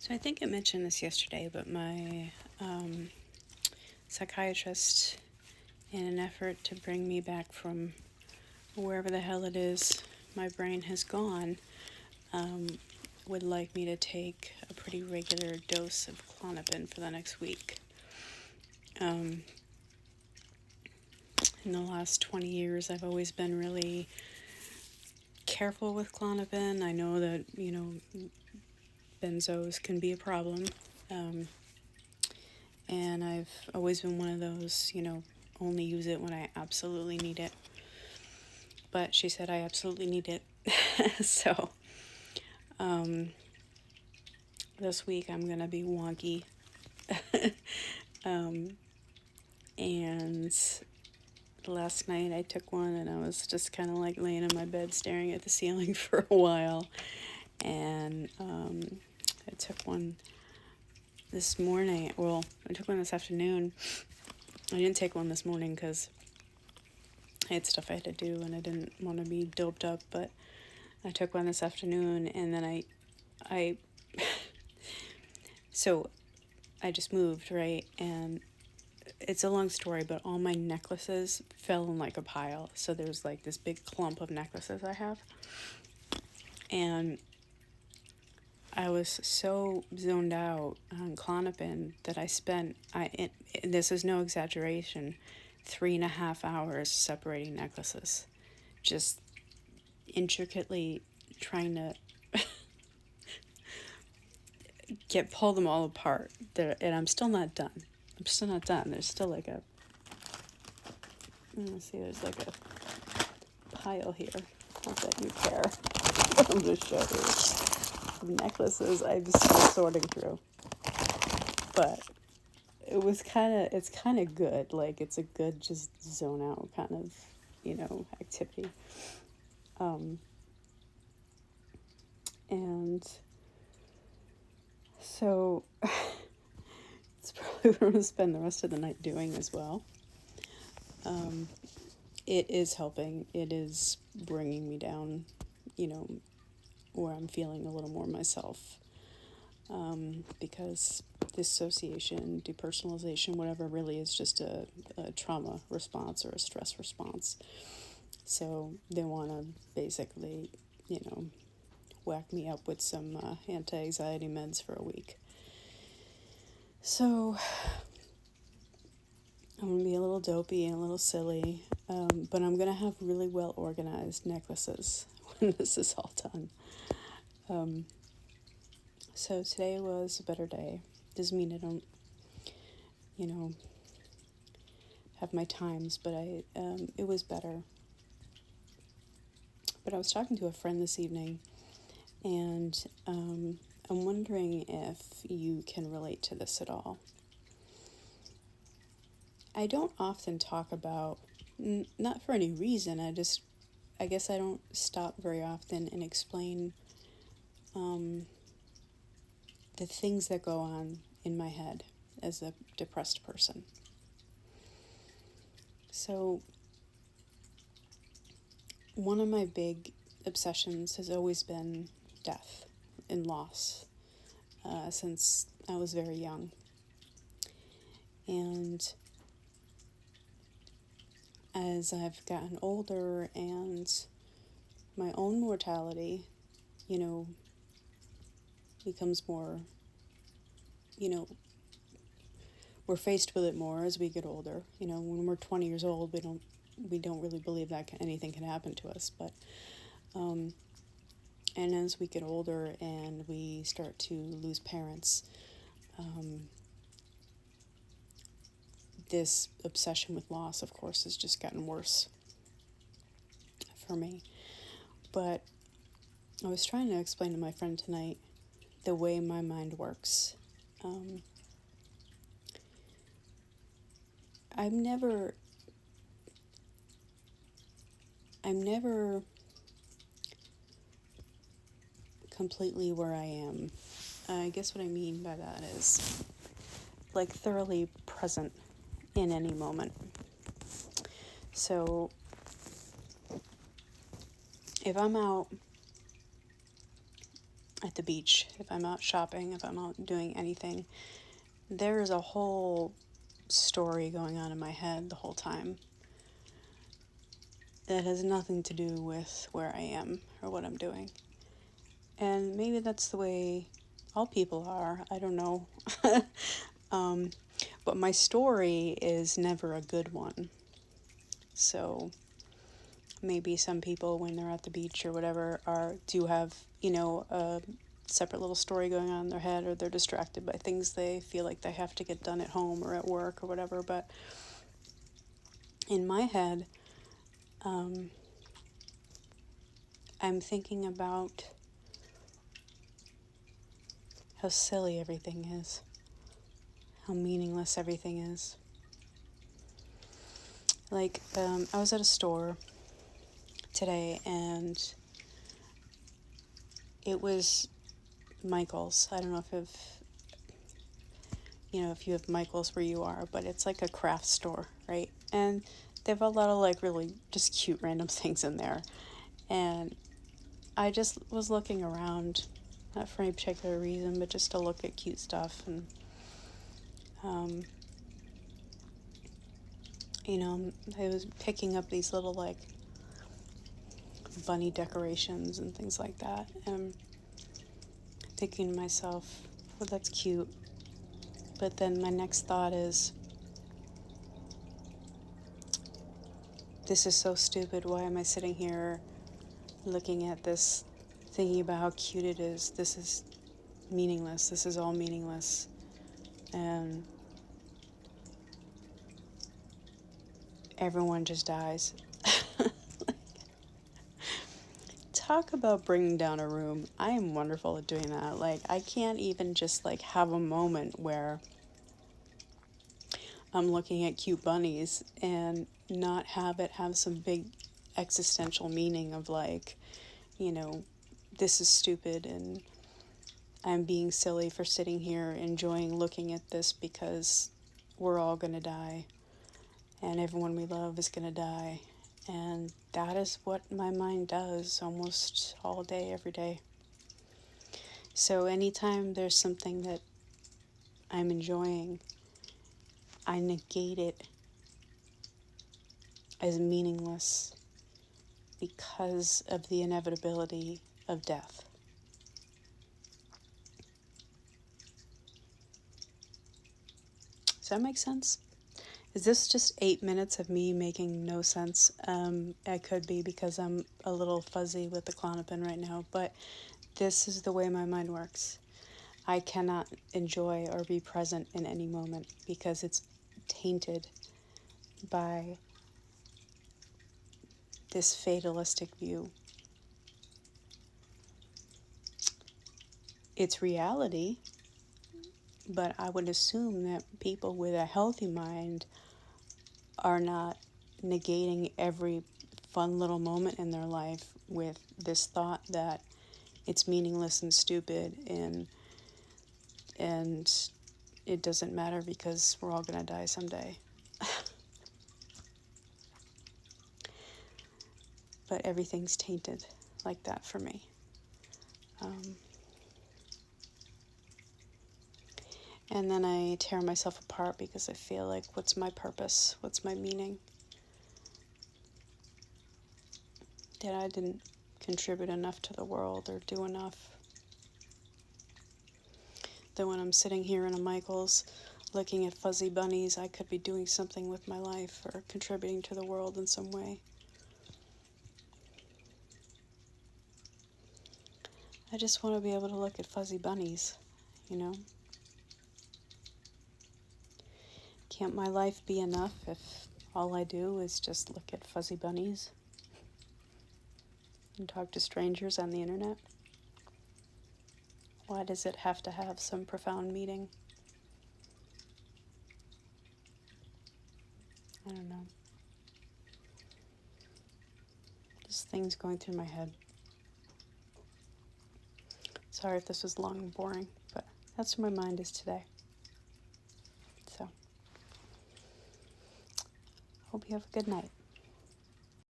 So I think I mentioned this yesterday, but my psychiatrist, in an effort to bring me back from wherever the hell it is my brain has gone, um, would like me to take a pretty regular dose of Klonopin for the next week. In the last 20 years, I've always been really careful with Klonopin. I know that, benzos can be a problem. And I've always been one of those, only use it when I absolutely need it. But she said I absolutely need it. So, this week I'm going to be wonky. And last night I took one and I was just kind of like laying in my bed staring at the ceiling for a while. And I took one this morning. Well, I took one this afternoon. I didn't take one this morning because I had stuff I had to do and I didn't want to be doped up, but I took one this afternoon and then I so I just moved, right? And it's a long story, but all my necklaces fell in like a pile. So there's like this big clump of necklaces I have. And I was so zoned out on Klonopin that I spent, this is no exaggeration, 3.5 hours separating necklaces. Just intricately trying to pull them all apart. And I'm still not done. There's still like let's see, there's like a pile here. Not that you care. I'm just showing you. Necklaces I'm still sorting through. But it's kind of good. Like, it's a good just zone out kind of, activity. And so it's probably what I'm going to spend the rest of the night doing as well. It is helping. It is bringing me down, where I'm feeling a little more myself. Because dissociation, depersonalization, whatever, really is just a trauma response or a stress response. So they want to basically, whack me up with some anti-anxiety meds for a week. So I'm going to be a little dopey and a little silly, but I'm going to have really well-organized necklaces when this is all done. So today was a better day. Doesn't mean I don't, have my times, but it was better. But I was talking to a friend this evening, and I'm wondering if you can relate to this at all. I don't often talk about, not for any reason, I guess I don't stop very often and explain the things that go on in my head as a depressed person. So, one of my big obsessions has always been death and loss, since I was very young. And as I've gotten older and my own mortality, becomes more, we're faced with it more as we get older. When we're 20 years old, we don't really believe that anything can happen to us. But, and as we get older and we start to lose parents, this obsession with loss, of course, has just gotten worse for me. But I was trying to explain to my friend tonight the way my mind works. I'm never completely where I am. I guess what I mean by that is like thoroughly present in any moment. So if I'm out at the beach, if I'm out shopping, if I'm out doing anything, there is a whole story going on in my head the whole time that has nothing to do with where I am or what I'm doing. And maybe that's the way all people are. I don't know. But my story is never a good one. So maybe some people, when they're at the beach or whatever, do have, a separate little story going on in their head, or they're distracted by things they feel like they have to get done at home or at work or whatever. But in my head, I'm thinking about how silly everything is, how meaningless everything is. Like, I was at a store today, and it was Michael's. I don't know if you have Michael's where you are, but it's like a craft store, right? And they have a lot of like really just cute random things in there. And I just was looking around, not for any particular reason, but just to look at cute stuff. And, I was picking up these little like bunny decorations and things like that. And thinking to myself, well, that's cute. But then my next thought is, this is so stupid. Why am I sitting here looking at this, thinking about how cute it is? This is meaningless. This is all meaningless. And everyone just dies. Talk about bringing down a room. I am wonderful at doing that. Like, I can't even just like have a moment where I'm looking at cute bunnies and not have it have some big existential meaning of like, this is stupid and I'm being silly for sitting here enjoying looking at this because we're all going to die and everyone we love is going to die. And that is what my mind does almost all day, every day. So anytime there's something that I'm enjoying, I negate it as meaningless because of the inevitability of death. Does that make sense? Is this just 8 minutes of me making no sense? It could be because I'm a little fuzzy with the Klonopin right now, but this is the way my mind works. I cannot enjoy or be present in any moment because it's tainted by this fatalistic view. It's reality, but I would assume that people with a healthy mind are not negating every fun little moment in their life with this thought that it's meaningless and stupid and it doesn't matter because we're all going to die someday. But everything's tainted like that for me. And then I tear myself apart because I feel like, what's my purpose? What's my meaning? That I didn't contribute enough to the world or do enough. That when I'm sitting here in a Michael's looking at fuzzy bunnies, I could be doing something with my life or contributing to the world in some way. I just want to be able to look at fuzzy bunnies, Can't my life be enough if all I do is just look at fuzzy bunnies and talk to strangers on the internet? Why does it have to have some profound meaning? I don't know. Just things going through my head. Sorry if this was long and boring, but that's where my mind is today. So, hope you have a good night.